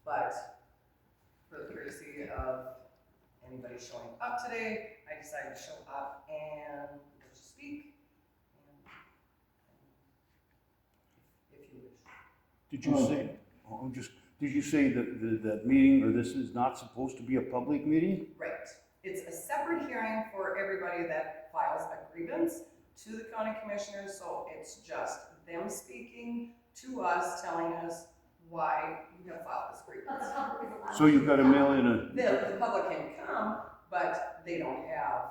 But for the courtesy of anybody showing up today, I decided to show up and just speak. And if you wish. Did you say, did you say that that meeting, or this is not supposed to be a public meeting? Right. It's a separate hearing for everybody that files a grievance to the county commissioners, so it's just them speaking to us, telling us why you have filed this grievance. So you've got to mail in a... The public can come, but they don't have,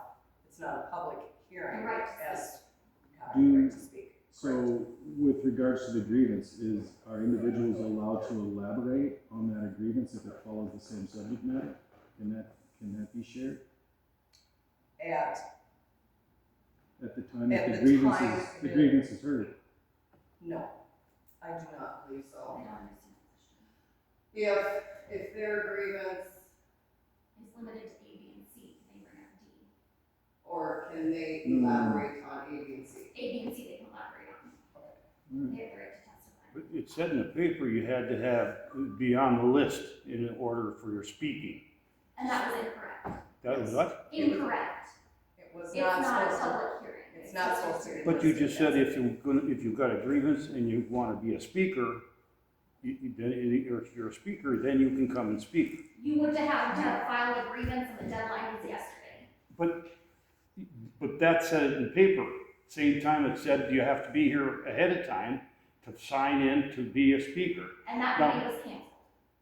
it's not a public hearing Right. as Do- right to speak. So, with regards to the grievance, are individuals allowed to elaborate on that grievance if it follows the same subject matter? Can that be shared At at the time that At the the grievance time, is, the grievance is heard? No, I do not believe I so. don't understand the question. If their grievance, It's limited to A, B, and C, they bring up D. or can they No. elaborate on A, B, and C? A, B, and C they can elaborate on. Alright. They have the right to testify. But it said in the paper you had to be on the list in order for your speaking. And that was incorrect. That was what? Incorrect. It was It's not not a supposed to. public hearing. It's not supposed to be. But you just said if you've got a grievance and you want to be a speaker, you're a speaker, then you can come and speak. You would have to file a grievance and the deadline was yesterday. But that said in the paper. Same time it said you have to be here ahead of time to sign in to be a speaker. And that No. meeting was canceled.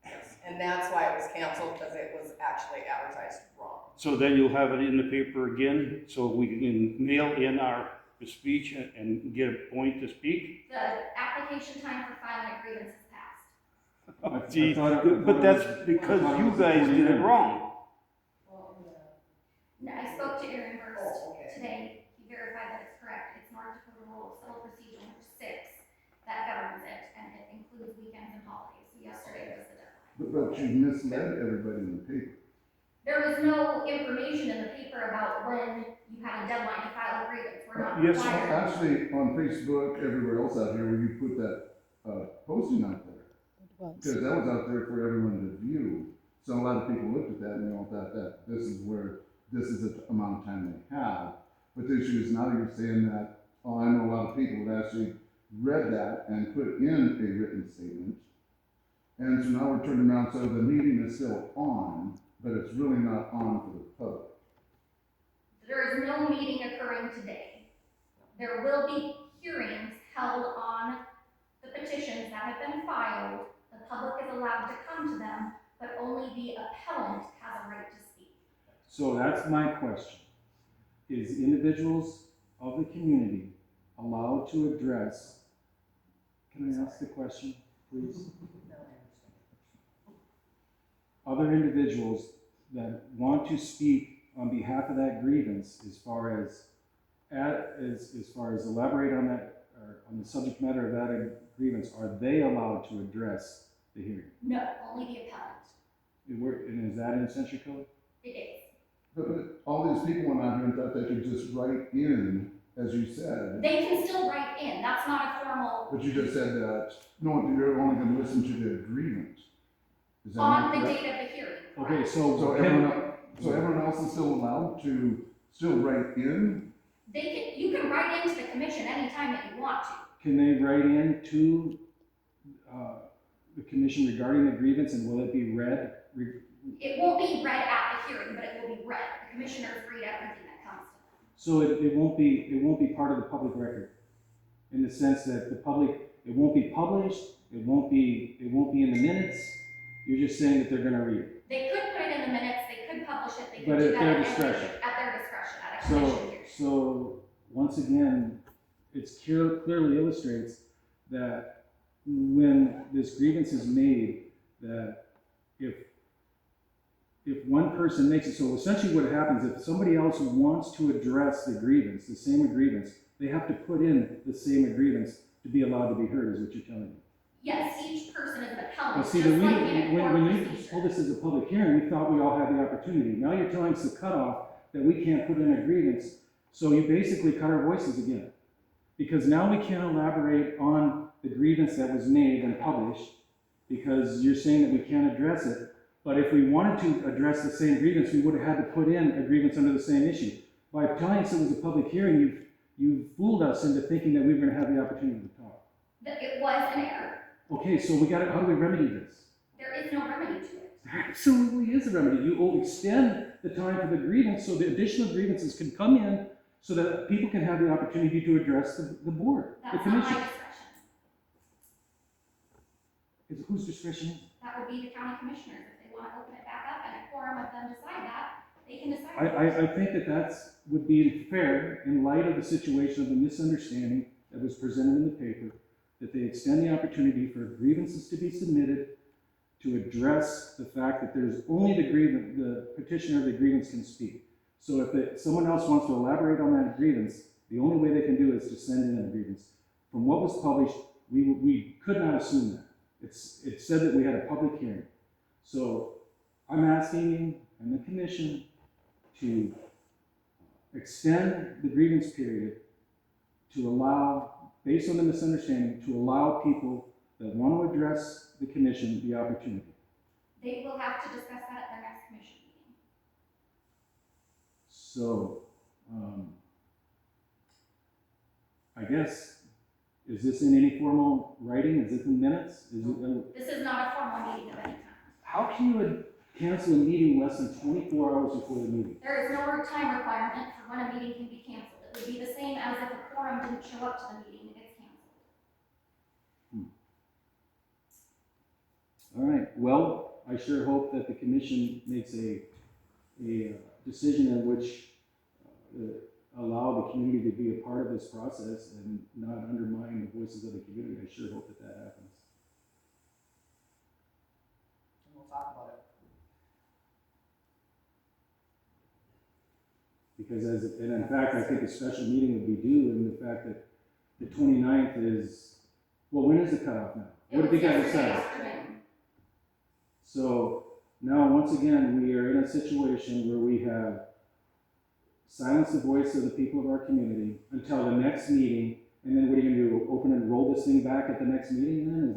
Yes, and that's why it was canceled, because it was actually advertised wrong. So then you'll have it in the paper again, so we can mail in our speech and get a point to speak? The application time for filing a grievance has passed. Oh, I gee, thought it- but that's because you guys did it wrong. No, I spoke to Aaron first Oh, okay. today. He verified that it's correct. It's North Dakota Rule of Civil Procedure number 6 that governs it, and it includes weekends and holidays. So yesterday was the deadline. But you misled everybody in the paper. There was no information in the paper about when you had a deadline to file a grievance. We're not Yes. required. Actually, on Facebook, everywhere else out here, where you put that, posting out there. Because that was out there for everyone to view. So a lot of people looked at that and they all thought that this is the amount of time they have. But the issue is now you're saying that, I know a lot of people have actually read that and put in a written statement. And so now we're turning around, so the meeting is still on, but it's really not on for the public. There is no meeting occurring today. There will be hearings held on the petitions that have been filed. The public is allowed to come to them, but only the appellant has a right to speak. So that's my question. Is individuals of the community allowed to address, can I ask the question, please? Other individuals that want to speak on behalf of that grievance as far as elaborate on that, or on the subject matter of that grievance, are they allowed to address the hearing? No, only the appellant. And is that in Century Code? It is. But all these people went out here and thought they could just write in, as you said. They can still write in. That's not a formal, But you just said that, no, you're only gonna listen to the grievance. Is that on not the correct? date of the hearing. Okay, correct. So everyone else is still allowed to still write in? You can write into the commission anytime that you want to. Can they write in to the commission regarding the grievance, and will it be read? It won't be read at the hearing, but it will be read. The commissioners read everything that comes to them. So it won't be part of the public record, in the sense that the public, it won't be published, it won't be in the minutes. You're just saying that they're going to read it. They could put it in the minutes, they could publish it, they But could do at that their at discretion. their discretion, at a commission hearing. So once again, it clearly illustrates that when this grievance is made, that if one person makes it, so essentially what happens, if somebody else wants to address the grievance, the same grievance, they have to put in the same grievance to be allowed to be heard, is what you're telling me. Yes, each person is an appellant, Well, just see, like in a court when you procedure. told us as a public hearing, we thought we all had the opportunity. Now you're telling us the cutoff that we can't put in a grievance, so you basically cut our voices again. Because now we can't elaborate on the grievance that was made and published, because you're saying that we can't address it. But if we wanted to address the same grievance, we would have had to put in a grievance under the same issue. By telling us it was a public hearing, you fooled us into thinking that we were going to have the opportunity to talk. That it was an error. Okay, so how do we remedy this? There is no remedy to it. There absolutely is a remedy. You will extend the time for the grievance so the additional grievances can come in so that people can have the opportunity to address the board, the That's not commission. my discretion. Whose discretion is it? That would be the county commissioners. If they want to open it back up and a quorum of them decide that, they can decide. I think that would be fair in light of the situation of the misunderstanding that was presented in the paper, that they extend the opportunity for grievances to be submitted to address the fact that there's only the petitioner of the grievance can speak. So if someone else wants to elaborate on that grievance, the only way they can do it is to send in a grievance. From what was published, we could not assume that. It said that we had a public hearing. So I'm asking you and the commission to extend the grievance period to allow, based on the misunderstanding, to allow people that want to address the commission the opportunity. They will have to discuss that at their next commission meeting. So, I guess, is this in any formal writing? Is it in minutes? This is not a formal meeting of any kind. How can you cancel a meeting less than 24 hours before the meeting? There is no time requirement for when a meeting can be canceled. It would be the same as if a quorum didn't show up to the meeting, it gets canceled. All right, well, I sure hope that the commission makes a decision in which allow the community to be a part of this process and not undermine the voices of the community. I sure hope that happens. And we'll talk about it. Because and in fact, I think a special meeting would be due in the fact that the 29th is, well, when is the cutoff now? What did you guys decide? So now, once again, we are in a situation where we have silenced the voice of the people of our community until the next meeting, and then what are you going to do? Open and roll this thing back at the next meeting then? Is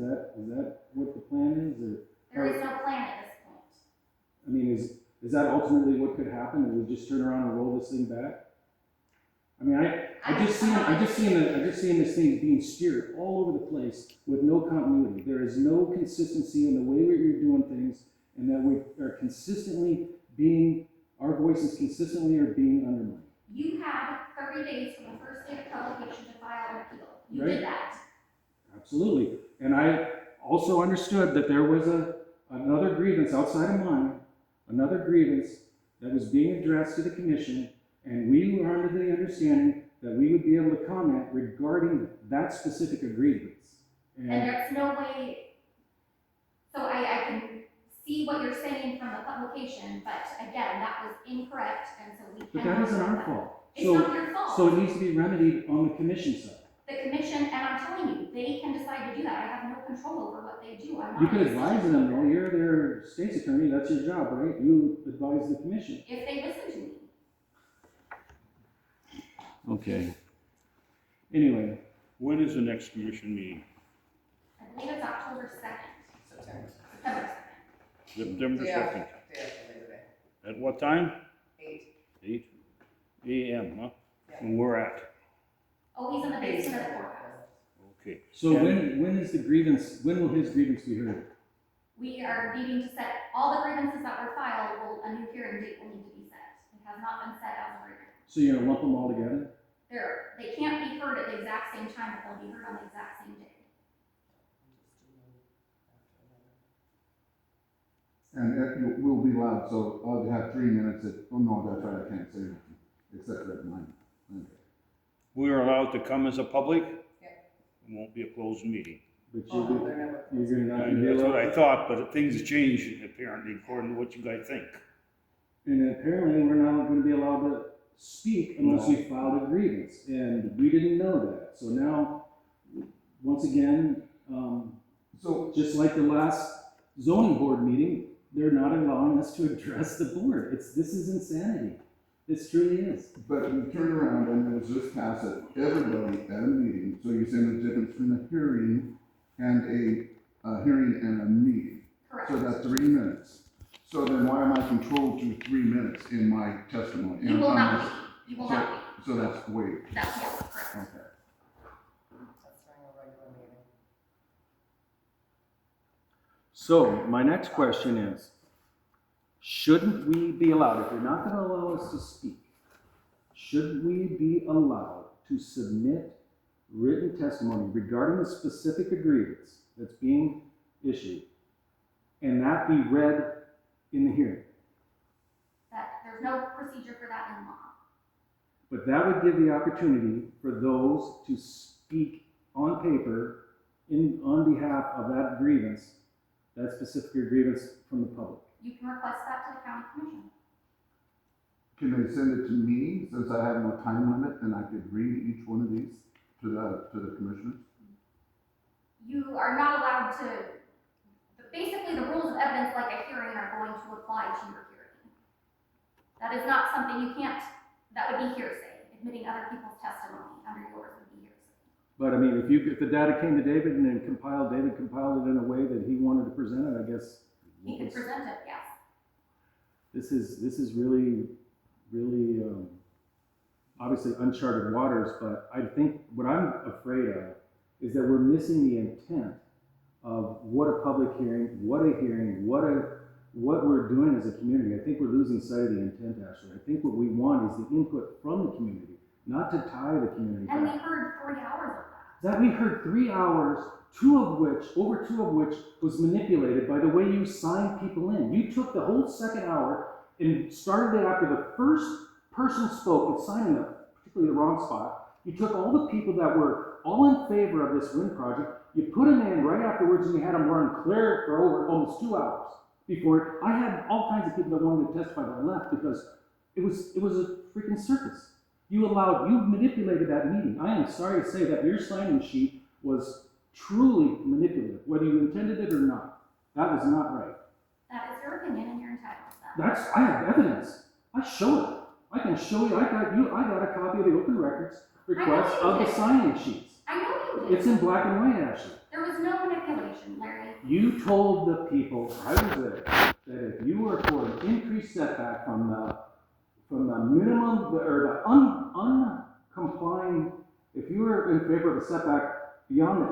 that what the plan is? There is no plan at this point. I mean, is that ultimately what could happen? That we just turn around and roll this thing back? I mean, I just seeing this thing being steered all over the place with no continuity. There is no consistency in the way we're doing things, and that we are consistently our voices consistently are being undermined. You had 30 days from the first day of publication to file an appeal. You Right. did that. Absolutely. And I also understood that there was another grievance outside of mine, another grievance that was being addressed to the commission, and we were under the understanding that we would be able to comment regarding that specific grievance. And there's no way, so I can see what you're saying from the publication, but again, that was incorrect, and so we But cannot. that isn't do our that. fault. It's not your fault. So it needs to be remedied on the commission side. The commission, and I'm telling you, they can decide to do that. I have no control over what they do. I'm not. You can a advise decision them, maker. though. You're their state's attorney. That's your job, right? You advise the commission. If they listen to me. Okay. Anyway, When is the next commission meeting? I believe it's October 2nd, September. September 2nd. September Day after 2nd. Labor Day. At what time? 8. 8 a.m., huh? Yeah. And we're at? Oh, he's in the basement of the courthouse. Okay. so And- when is the grievance, when will his grievance be heard? We are needing to set, all the grievances that were filed, a new hearing date will need to be set. It has not been set as of right now. So you're gonna lump them all together? They can't be heard at the exact same time, but they'll be heard on the exact same day. And it will be loud, so I'll have 3 minutes oh no, that's right, I can't say anything, except for at 9. Okay. We are allowed to come as a public? Yeah. It won't be a closed meeting. But Oh, no, they're never. you're not gonna be That's what I allowed. thought, but things change apparently according to what you guys think. And apparently, we're not gonna be allowed to speak unless we filed a grievance, and we didn't know that. So now, once again, So, just like the last zoning board meeting, they're not allowing us to address the board. This is insanity. This truly is. but you turn around and it was just passed at everybody at a meeting, so you're saying the difference between a hearing and a hearing and a meeting. Correct. So that's 3 minutes. So then why am I controlled to 3 minutes in my testimony? You will And not I'm be. You will not be. So that's waived. That's, yes, correct. Okay. That's during a regular meeting. So, my next question is, shouldn't we be allowed, if you're not gonna allow us to speak, should we be allowed to submit written testimony regarding the specific grievance that's being issued, and that be read in the hearing? That, there's no procedure for that in law. But that would give the opportunity for those to speak on paper on behalf of that grievance, that specific grievance from the public. You can request that to the county commission. Can they send it to me, since I have no time limit, and I could read each one of these to the commissioners? You are not allowed to, basically the rules of evidence like a hearing are going to apply to your hearing. That is not something you can't, that would be hearsay. Admitting other people's testimony under yours would be hearsay. But I mean, if the data came to David and then David compiled it in a way that he wanted to present it, I guess. He could present it, yes. This is really, obviously uncharted waters, but I think what I'm afraid of is that we're missing the intent of what a public hearing, what we're doing as a community. I think we're losing sight of the intent, actually. I think what we want is the input from the community, not to tie the community And we back. heard 3 hours of that. That we heard 3 hours, over two of which was manipulated by the way you signed people in. You took the whole second hour and started it after the first person spoke and signed in particularly the wrong spot. You took all the people that were all in favor of this wind project, you put them in right afterwards, and you had them run clear for over almost 2 hours before. I had all kinds of people that wanted to testify that left because it was a freaking circus. You manipulated that meeting. I am sorry to say that your signing sheet was truly manipulative, whether you intended it or not. That was not right. That is your opinion and you're entitled to that. I have evidence. I show it. I can show you. I got a copy of the open records request of the signing sheets. I know you did. It's in black and white, actually. There was no manipulation, Larry. You told the people, I was there, that if you were for an increased setback from the minimum, or the uncomplying, if you were in favor of a setback beyond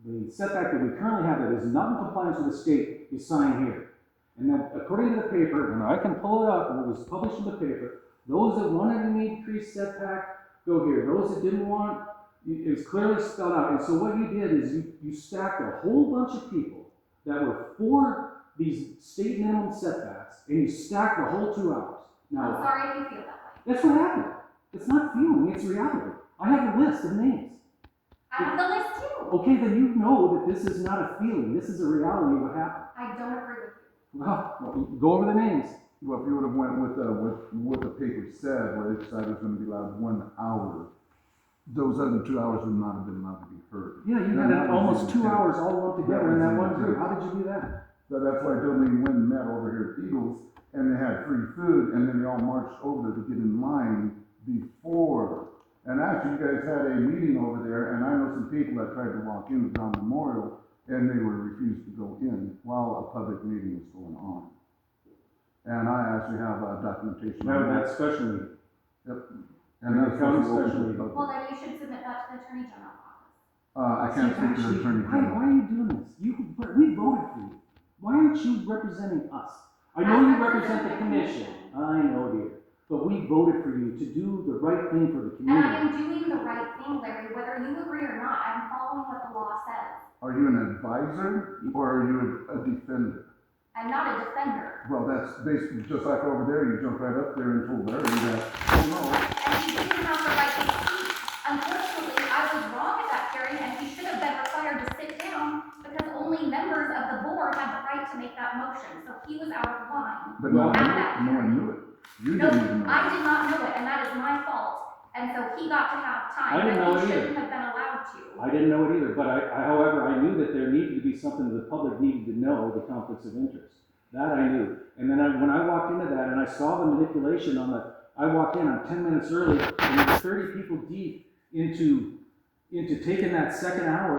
the setback that we currently have that is not in compliance with the state, you sign here. And then according to the paper, and I can pull it up, and it was published in the paper, those that wanted an increased setback, go here. Those that didn't want, it's clearly spelled out. And so what you did is you stacked a whole bunch of people that were for these state minimum setbacks, and you stacked the whole 2 hours. I'm Now, sorry if you feel that way. that's what happened. It's not feeling, it's reality. I have a list of names. I have the list too. Okay, then you know that this is not a feeling. This is a reality of what happened. I don't agree with you. Well, go over the names. Well, if you would have went with what the paper said, where it said it was going to be allowed 1 hour, those other 2 hours would not have been allowed to be heard. Yeah, you Then had that was almost the 2 intent. hours all lumped together in That that was one the group. intent. How did you do that? So that's why Dudley and Wynn met over here at Eagles, and they had free food, and then they all marched over to get in line before. And actually, you guys had a meeting over there, and I know some people that tried to walk in the Brown Memorial, and they were refused to go in while a public meeting was going on. And I actually have documentation. Now, on that special meeting. Yep. And that's County supposed to be open special to the meeting. public. Well, then you should submit that to the Attorney General's office. I can't See, speak to the actually, Attorney why General. are you doing this? But we voted for you. Why aren't you representing us? I know you represent the commission. I know, dear. But we voted for you to do the right thing for the And I community. am doing the right thing, Larry, whether you agree or not. I'm following what the law says. Are you an advisor or are you a defender? I'm not a defender. Well, that's basically just like over there. You jumped right up there and told Larry that, oh no. And he didn't have the right to speak. Unfortunately, I was wrong at that hearing, and he should have been required to sit down because only members of the board had the right to make that motion. So he was out of line. But no one knew it. You No, didn't even know. I did not know it, and that is my fault. And so he got to have time. I didn't know that it he either. shouldn't have been allowed to. I didn't know it either, but however, I knew that there needed to be something the public needed to know, the conflicts of interest. That I knew. And then when I walked into that and I saw the manipulation I walked in on 10 minutes early, and there were 30 people deep into taking that second hour